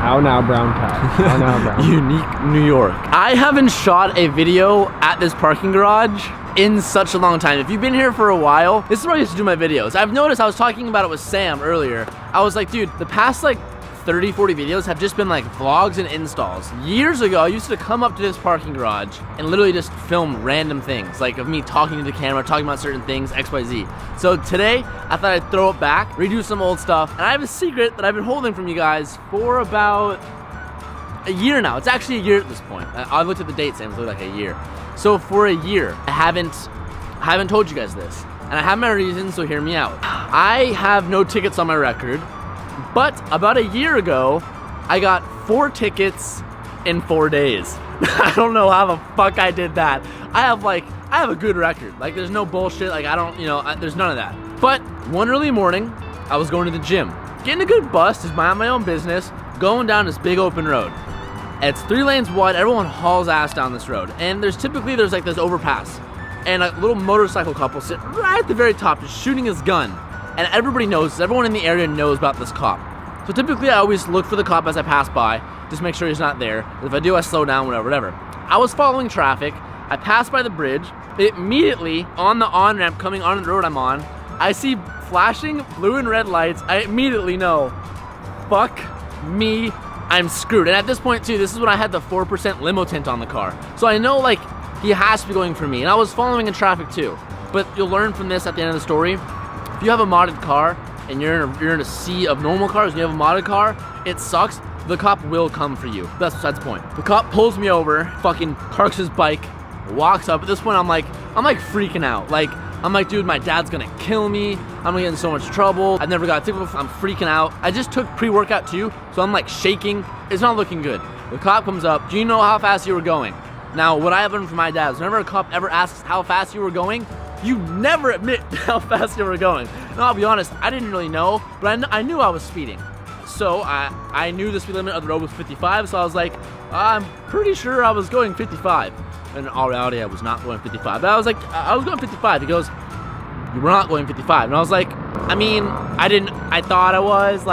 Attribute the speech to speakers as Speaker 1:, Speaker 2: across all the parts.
Speaker 1: How now, brown cow? How now, brown cow?
Speaker 2: Unique New York. I haven't shot a video at this parking garage in such a long time. If you've been here for a while, this is where I used to do my videos. I've noticed, I was talking about it with Sam earlier. I was like, dude, the past like 30, 40 videos have just been like vlogs and installs. Years ago, I used to come up to this parking garage and literally just film random things, like of me talking to the camera, talking about certain things, X, Y, Z. So today, I thought I'd throw it back, redo some old stuff, and I have a secret that I've been holding from you guys for about a year now. It's actually a year at this point. I looked at the date, Sam, it's like a year. So for a year, I haven't told you guys this, and I have my reasons, so hear me out. I have no tickets on my record. But about a year ago, I got 4 tickets in 4 days. I don't know how the fuck I did that. I have a good record. Like, there's no bullshit. Like, there's none of that. But one early morning, I was going to the gym, getting a good bus, just mind my own business, going down this big open road. It's 3 lanes wide. Everyone hauls ass down this road. And there's like this overpass. And a little motorcycle couple sitting right at the very top, just shooting his gun. And everybody knows, everyone in the area knows about this cop. So typically I always look for the cop as I pass by, just make sure he's not there. If I do, I slow down, whatever. I was following traffic, I passed by the bridge, immediately on the on-ramp coming on the road I'm on, I see flashing blue and red lights. I immediately know, fuck me, I'm screwed. And at this point too, this is when I had the 4% limo tint on the car. So I know like, he has to be going for me. And I was following in traffic too. But you'll learn from this at the end of the story. If you have a modded car and you're in a sea of normal cars and you have a modded car, it sucks. The cop will come for you. That's besides the point. The cop pulls me over, fucking parks his bike, walks up. At this point, I'm like freaking out. I'm like, dude, my dad's gonna kill me. I'm gonna get in so much trouble. I've never got a ticket before. I'm freaking out. I just took pre-workout too, so I'm like shaking. It's not looking good. The cop comes up. Do you know how fast you were going? Now, what I have learned from my dad is whenever a cop ever asks how fast you were going, you never admit how fast you were going. And I'll be honest, I didn't really know, but I knew I was speeding. So I knew the speed limit of the road was 55, so I was like, I'm pretty sure I was going 55. And in all reality, I was not going 55. But I was like, I was going 55. He goes, you were not going 55. And I was like, I thought I was.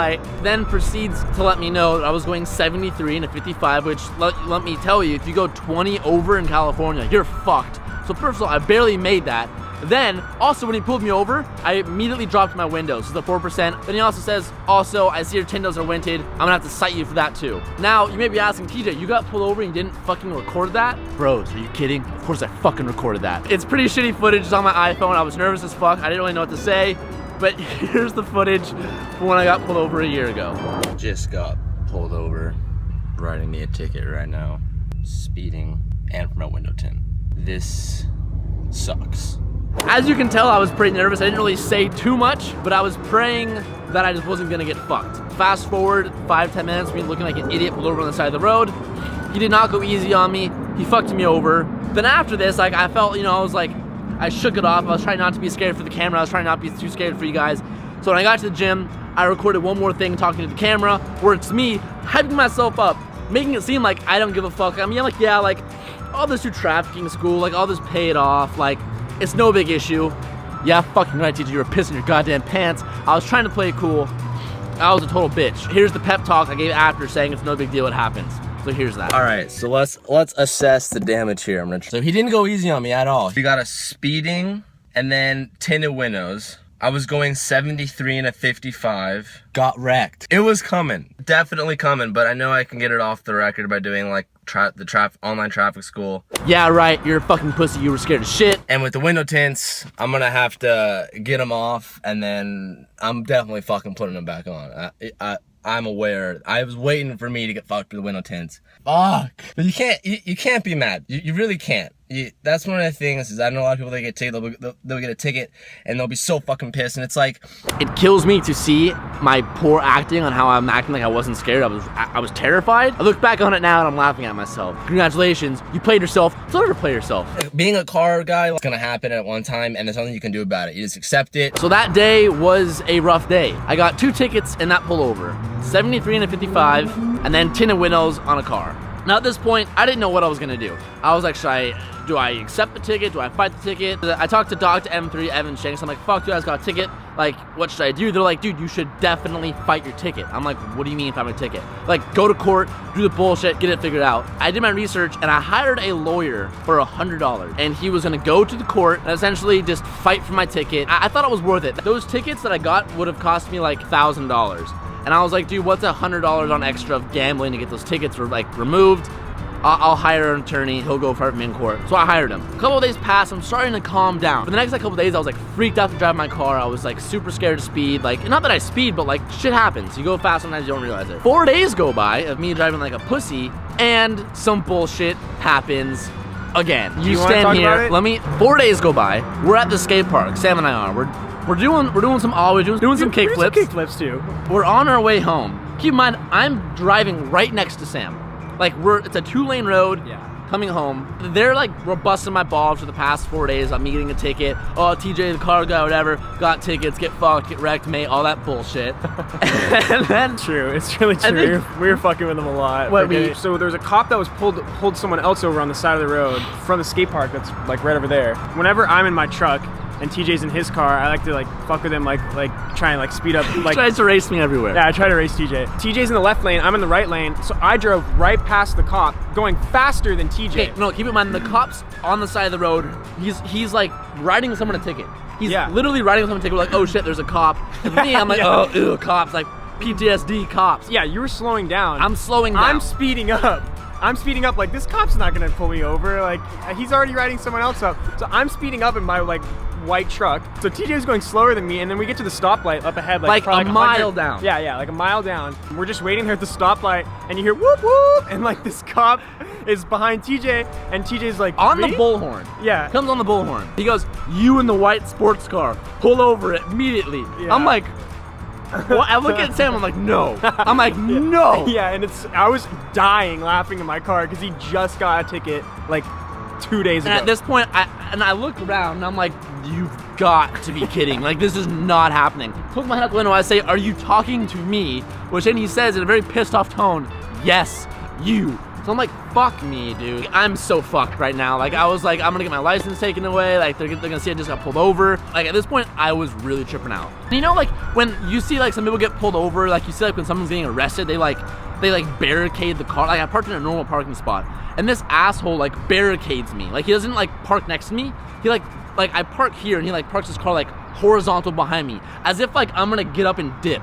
Speaker 2: Then proceeds to let me know that I was going 73 and a 55, which let me tell you, if you go 20 over in California, you're fucked. So first of all, I barely made that. Then, also when he pulled me over, I immediately dropped my windows, so the 4%. Then he also says, also, I see your windows are tinted, I'm gonna have to cite you for that too. Now, you may be asking, TJ, you got pulled over and you didn't fucking record that? Bros, are you kidding? Of course I fucking recorded that. It's pretty shitty footage, it's on my iPhone, I was nervous as fuck, I didn't really know what to say, but here's the footage from when I got pulled over a year ago.
Speaker 3: Just got pulled over, writing me a ticket right now, speeding, and from my window tint. This sucks.
Speaker 2: As you can tell, I was pretty nervous. I didn't really say too much, but I was praying that I just wasn't gonna get fucked. Fast forward 5-10 minutes, me looking like an idiot pulled over on the side of the road. He did not go easy on me. He fucked me over. Then after this, I felt, I shook it off. I was trying not to be scared for the camera. I was trying not to be too scared for you guys. So when I got to the gym, I recorded one more thing talking to the camera, where it's me hyping myself up, making it seem like I don't give a fuck. I mean, all this through trafficking school, all this paid off, it's no big issue. Yeah, fucking right, teacher, you were pissing your goddamn pants. I was trying to play it cool. I was a total bitch. Here's the pep talk I gave after saying it's no big deal, it happens. So here's that.
Speaker 3: All right, so let's assess the damage here. So he didn't go easy on me at all. He got a speeding and then tinted windows. I was going 73 and a 55. Got wrecked. It was coming, definitely coming, but I know I can get it off the record by doing the online traffic school.
Speaker 2: Yeah, right, you're a fucking pussy, you were scared of shit.
Speaker 3: And with the window tints, I'm gonna have to get them off, and then I'm definitely fucking putting them back on. I'm aware. I was waiting for me to get fucked with the window tints. Fuck. But you can't be mad. You really can't. That's one of the things is I know a lot of people that get ticket, they'll get a ticket and they'll be so fucking pissed, and it's like,
Speaker 2: it kills me to see my poor acting on how I'm acting like I wasn't scared. I was terrified. I look back on it now and I'm laughing at myself. Congratulations, you played yourself. Don't ever play yourself.
Speaker 3: Being a car guy, it's gonna happen at one time and there's nothing you can do about it. You just accept it.
Speaker 2: So that day was a rough day. I got 2 tickets in that pullover, 73 and a 55, and then tinted windows on a car. Now at this point, I didn't know what I was gonna do. I was like, do I accept the ticket? Do I fight the ticket? I talked to Dr. M3, Evan Shanks. I'm like, fuck, you guys got a ticket. like, what should I do? They're like, dude, you should definitely fight your ticket. I'm like, what do you mean fight my ticket? Like, go to court, do the bullshit, get it figured out. I did my research and I hired a lawyer for $100, and he was gonna go to the court and essentially just fight for my ticket. I thought it was worth it. Those tickets that I got would have cost me like $1,000. And I was like, dude, what's $100 on extra of gambling to get those tickets removed? I'll hire an attorney, he'll go fight for me in court. So I hired him. A couple of days passed, I'm starting to calm down. For the next couple of days, I was like freaked out to drive my car. I was like super scared to speed. Like, not that I speed, but like shit happens. You go fast, sometimes you don't realize it. 4 days go by of me driving like a pussy, and some bullshit happens again. You stand here, 4 days go by, we're at the skate park, Sam and I are. We're doing some ollies, doing some kick flips.
Speaker 1: Kick flips too.
Speaker 2: We're on our way home. Keep in mind, I'm driving right next to Sam. Like, it's a 2-lane road.
Speaker 1: Yeah.
Speaker 2: Coming home. They're like, we're busting my balls for the past 4 days. I'm getting a ticket. Oh, TJ, the car guy, whatever, got tickets, get fucked, get wrecked, mate, all that bullshit. And then
Speaker 1: True, it's really true. We were fucking with them a lot. So there's a cop that was pulled someone else over on the side of the road from the skate park that's like right over there. Whenever I'm in my truck and TJ's in his car, I like to like fuck with him, like try and like speed up. Like
Speaker 2: tries to race me everywhere.
Speaker 1: Yeah, I try to race TJ. TJ's in the left lane, I'm in the right lane, so I drove right past the cop, going faster than TJ.
Speaker 2: Okay, no, keep in mind, the cop's on the side of the road. He's like writing someone a ticket. He's literally writing someone a ticket. We're like, oh shit, there's a cop. And me, I'm like, oh, ew, cops, like PTSD cops.
Speaker 1: Yeah, you were slowing down.
Speaker 2: I'm slowing down.
Speaker 1: I'm speeding up. Like, this cop's not gonna pull me over. Like, he's already riding someone else up. So I'm speeding up in my like white truck. So TJ's going slower than me, and then we get to the stoplight up ahead, like
Speaker 2: a mile down.
Speaker 1: Yeah, like a mile down. We're just waiting there at the stoplight, and you hear whoop whoop, and like this cop is behind TJ, and TJ's like
Speaker 2: on the bullhorn.
Speaker 1: Yeah,
Speaker 2: comes on the bullhorn. He goes, "You in the white sports car, pull over immediately." Yeah. I'm like, well, I look at Sam, I'm like, no. I'm like, no.
Speaker 1: Yeah, and I was dying laughing in my car because he just got a ticket like 2 days ago.
Speaker 2: And at this point, I look around and I'm like, you've got to be kidding. Like, this is not happening. Put my head out the window, I say, are you talking to me? Which then he says in a very pissed off tone, yes, you. So I'm like, fuck me, dude. I'm so fucked right now. Like, I was like, I'm gonna get my license taken away. Like, they're gonna see I just got pulled over. Like, at this point, I was really tripping out. And you know, like, when you see, like, some people get pulled over, like, you see, like, when someone's getting arrested, they barricade the car. Like, I parked in a normal parking spot, and this asshole, like, barricades me. Like, he doesn't, like, park next to me. He, like, I park here, and he, like, parks his car, like, horizontal behind me, as if, like, I'm gonna get up and dip.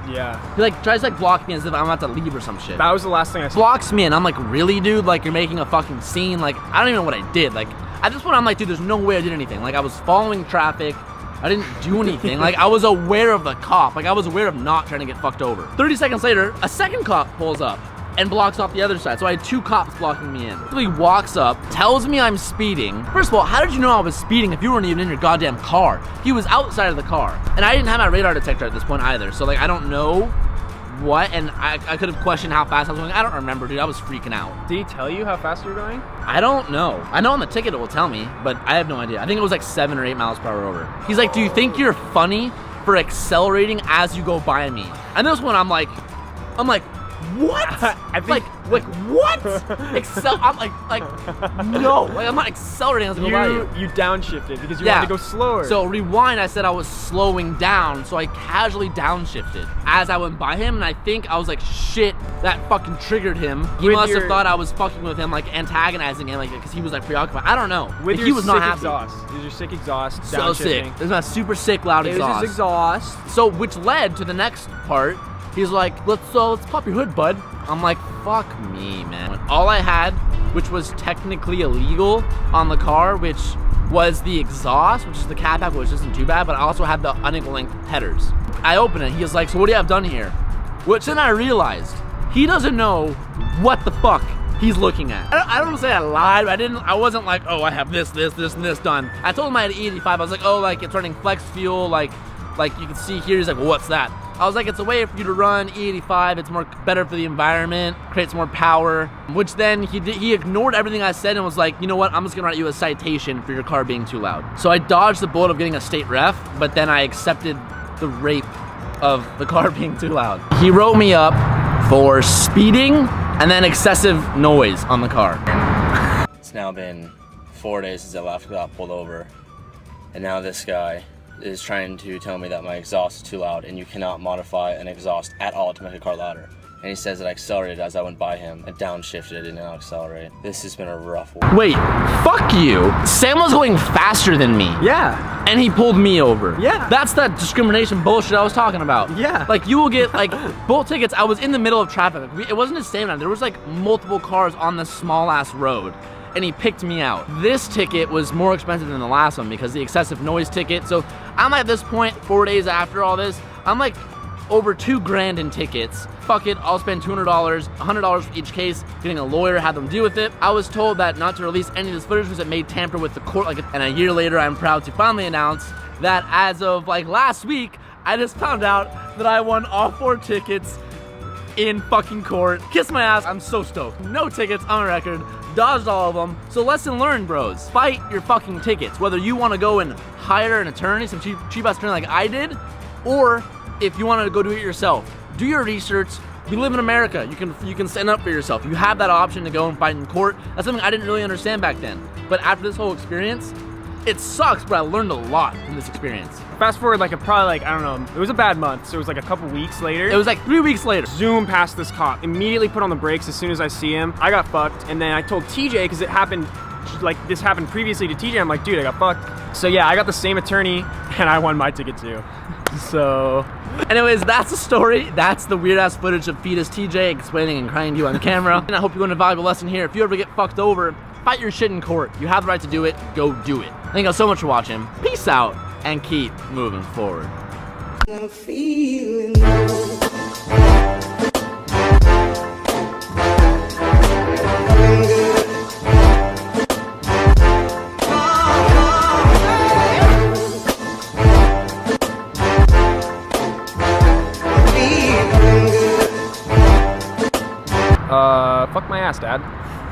Speaker 1: Yeah.
Speaker 2: He like tries to like block me as if I'm about to leave or some shit.
Speaker 1: That was the last thing I saw.
Speaker 2: Blocks me and I'm like, really, dude? Like, you're making a fucking scene? Like, I don't even know what I did. Like, at this point, I'm like, dude, there's no way I did anything. Like, I was following traffic. I didn't do anything. Like, I was aware of the cop. Like, I was aware of not trying to get fucked over. 30 seconds later, a second cop pulls up and blocks off the other side. So I had 2 cops blocking me in. So he walks up, tells me I'm speeding. First of all, how did you know I was speeding if you weren't even in your goddamn car? He was outside of the car. And I didn't have my radar detector at this point either. So, like, I don't know what, and I could have questioned how fast I was going. I don't remember, dude. I was freaking out.
Speaker 1: Did he tell you how fast you were going?
Speaker 2: I don't know. I know on the ticket it will tell me, but I have no idea. I think it was like 7 or 8 miles per hour over. He's like, do you think you're funny for accelerating as you go by me? And this one, I'm like, what?
Speaker 1: I think,
Speaker 2: like what? I'm like, no. Like, I'm not accelerating as I go by you.
Speaker 1: You downshifted because you wanted to go slower.
Speaker 2: So rewind, I said I was slowing down, so I casually downshifted as I went by him, and I think I was like, shit, that fucking triggered him. He must have thought I was fucking with him, like antagonizing him, like because he was like preoccupied. I don't know.
Speaker 1: With
Speaker 2: he was not happy.
Speaker 1: Exhaust. It was your sick exhaust.
Speaker 2: So sick. It was my super sick loud exhaust.
Speaker 1: It was his exhaust.
Speaker 2: So which led to the next part. He's like, let's pop your hood, bud. I'm like, fuck me, man. All I had, which was technically illegal on the car, which was the exhaust, which is the cat pack, which isn't too bad, but I also had the unequal length headers. I open it, he was like, so what do you have done here? Which then I realized, he doesn't know what the fuck he's looking at. I don't say I lied, but I wasn't like, oh, I have this, and this done. I told him I had E85, I was like, oh, like, it's running flex fuel, like you can see here. He's like, well, what's that? I was like, it's a way for you to run E85. It's better for the environment, creates more power. Which then he ignored everything I said and was like, you know what? I'm just gonna write you a citation for your car being too loud. So I dodged the bullet of getting a state ref, but then I accepted the rape of the car being too loud. He wrote me up for speeding and then excessive noise on the car.
Speaker 3: It's now been 4 days since I last got pulled over, and now this guy is trying to tell me that my exhaust is too loud and you cannot modify an exhaust at all to make a car louder. And he says that I accelerated as I went by him. I downshifted, I did not accelerate. This has been a rough one.
Speaker 2: Wait, fuck you. Sam was going faster than me.
Speaker 1: Yeah.
Speaker 2: And he pulled me over.
Speaker 1: Yeah.
Speaker 2: That's that discrimination bullshit I was talking about.
Speaker 1: Yeah.
Speaker 2: Like, you will get, like, both tickets. I was in the middle of traffic. It wasn't the same time. There was, like, multiple cars on this small-ass road. And he picked me out. This ticket was more expensive than the last one because the excessive noise ticket. So I'm at this point, 4 days after all this, I'm like over $2,000 in tickets. Fuck it, I'll spend $200, $100 for each case, getting a lawyer, have them deal with it. I was told that not to release any of this footage because it may tamper with the court. And a year later, I'm proud to finally announce that as of like last week, I just found out that I won all 4 tickets in fucking court. Kiss my ass, I'm so stoked. No tickets on record, dodged all of them. So lesson learned, bros. Fight your fucking tickets. Whether you want to go and hire an attorney, some cheap ass attorney like I did, or if you want to go do it yourself. Do your research. We live in America. You can stand up for yourself. You have that option to go and fight in court. That's something I didn't really understand back then. But after this whole experience, it sucks, but I learned a lot from this experience.
Speaker 1: Fast forward like probably like, I don't know, it was a bad month, so it was like a couple weeks later.
Speaker 2: It was like 3 weeks later.
Speaker 1: Zoom past this cop, immediately put on the brakes as soon as I see him. I got fucked, and then I told TJ, because it happened, like this happened previously to TJ, I'm like, dude, I got fucked. So yeah, I got the same attorney, and I won my ticket too. So...
Speaker 2: Anyways, that's the story. That's the weird-ass footage of Fetus TJ explaining and crying to you on camera. And I hope you learned a valuable lesson here. If you ever get fucked over, fight your shit in court. You have the right to do it. Go do it. Thank you so much for watching. Peace out, and keep moving forward.
Speaker 4: I'm feeling low.
Speaker 1: Fuck my ass, Dad.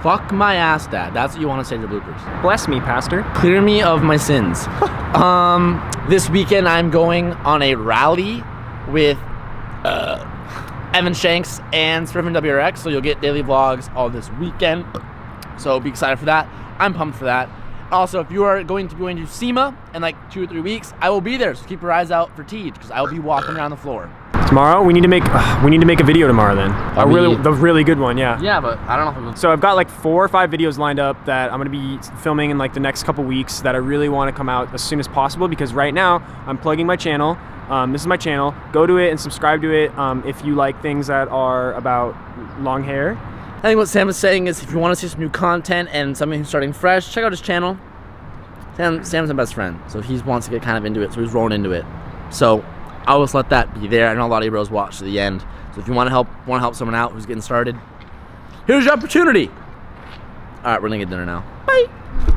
Speaker 2: Fuck my ass, Dad. That's what you want to say to the bloopers.
Speaker 1: Bless me, Pastor.
Speaker 2: Clear me of my sins. This weekend I'm going on a rally with Evan Shanks and Spriven WRX, so you'll get daily vlogs all this weekend. So be excited for that. I'm pumped for that. Also, if you are going to be going to SEMA in like 2 or 3 weeks, I will be there. So keep your eyes out for Tej, because I will be walking around the floor.
Speaker 1: Tomorrow we need to make a video tomorrow then. The really good one, yeah.
Speaker 2: Yeah, but I don't know if
Speaker 1: So I've got like 4 or 5 videos lined up that I'm gonna be filming in like the next couple weeks that I really want to come out as soon as possible, because right now I'm plugging my channel. This is my channel. Go to it and subscribe to it if you like things that are about long hair.
Speaker 2: I think what Sam is saying is if you want to see some new content and something who's starting fresh, check out his channel. Sam's my best friend, so he wants to get kind of into it, so he's rolling into it. So I'll just let that be there. I know a lot of you bros watch to the end, so if you want to help someone out who's getting started, here's your opportunity. All right, we're gonna get dinner now. Bye.